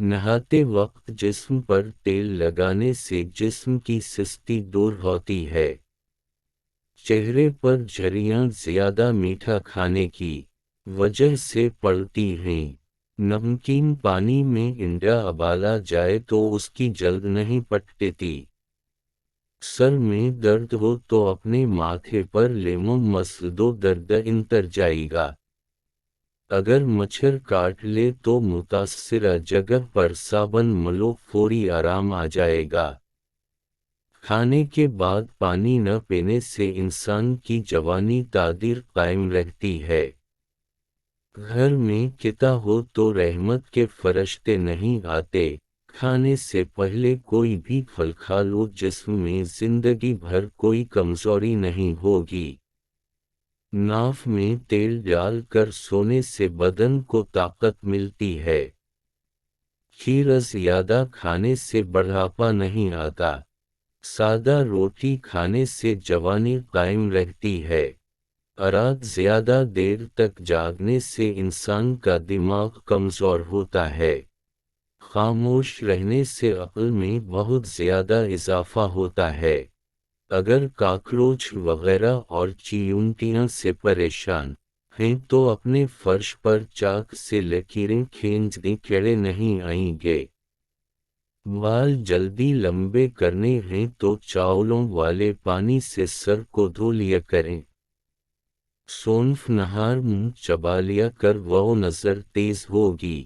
نہاتے وقت جسم پر تیل لگانے سے جسم کی سستی دور ہوتی ہے۔ چہرے پر جھریاں زیادہ میٹھا کھانے کی وجہ سے پڑتی ہیں۔ نمکین پانی میں انڈا ابالا جائے تو اس کی جلد نہیں پٹتی۔ سر میں درد ہو تو اپنے ماتھے پر لیمون مس دو، درد اتر جائے گا۔ اگر مچھر کاٹ لے تو متاثرہ جگہ پر صابن ملو، فوری آرام آ جائے گا۔ کھانے کے بعد پانی نہ پینے سے انسان کی جوانی تعدیر قائم رہتی ہے۔ گھر میں کتا ہو تو رحمت کے فرشتے نہیں آتے۔ کھانے سے پہلے کوئی بھی پھل کھا لو، جسم میں زندگی بھر کوئی کمزوری نہیں ہوگی۔ ناف میں تیل ڈال کر سونے سے بدن کو طاقت ملتی ہے۔ کھیر زیادہ کھانے سے بڑھاپا نہیں آتا۔ سادہ روٹی کھانے سے جوانی قائم رہتی ہے۔ رات زیادہ دیر تک جاگنے سے انسان کا دماغ کمزور ہوتا ہے۔ خاموش رہنے سے عقل میں بہت زیادہ اضافہ ہوتا ہے۔ اگر کاکروچ وغیرہ اور چیونٹیاں سے پریشان ہیں تو اپنے فرش پر چاک سے لکیریں کھینچ دیں، کیڑے نہیں آئیں گے۔ بال جلدی لمبے کرنے ہیں تو چاولوں والے پانی سے سر کو دھو لیا کریں۔ سونف نہار منہ چبا لیا کر وہ نظر تیز ہوگی۔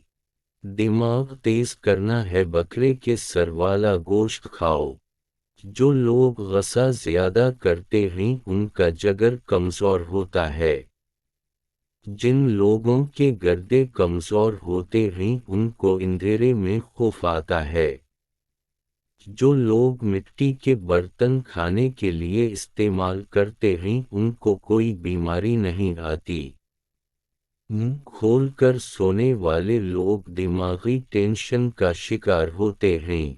دماغ تیز کرنا ہے بکرے کے سر والا گوشت کھاؤ۔ جو لوگ غصہ زیادہ کرتے ہیں ان کا جگر کمزور ہوتا ہے۔ جن لوگوں کے گردے کمزور ہوتے ہیں ان کو اندھیرے میں خوف آتا ہے۔ جو لوگ مٹی کے برتن کھانے کے لیے استعمال کرتے ہیں ان کو کوئی بیماری نہیں آتی۔ منہ کھول کر سونے والے لوگ دماغی ٹینشن کا شکار ہوتے ہیں۔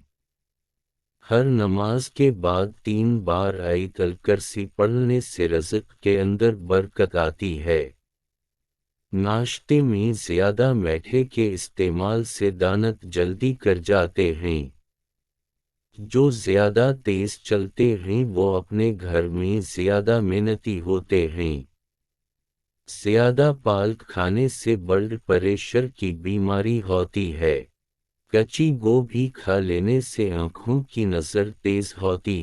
ہر نماز کے بعد 3 بار آیت الکرسی پڑھنے سے رزق کے اندر برکت آتی ہے۔ ناشتے میں زیادہ میٹھے کے استعمال سے دانت جلدی کر جاتے ہیں۔ جو زیادہ تیز چلتے ہیں وہ اپنے گھر میں زیادہ محنتی ہوتے ہیں۔ زیادہ پالک کھانے سے بلڈ پریشر کی بیماری ہوتی ہے۔ کچی گوبھی کھا لینے سے آنکھوں کی نظر تیز ہوتی ہے۔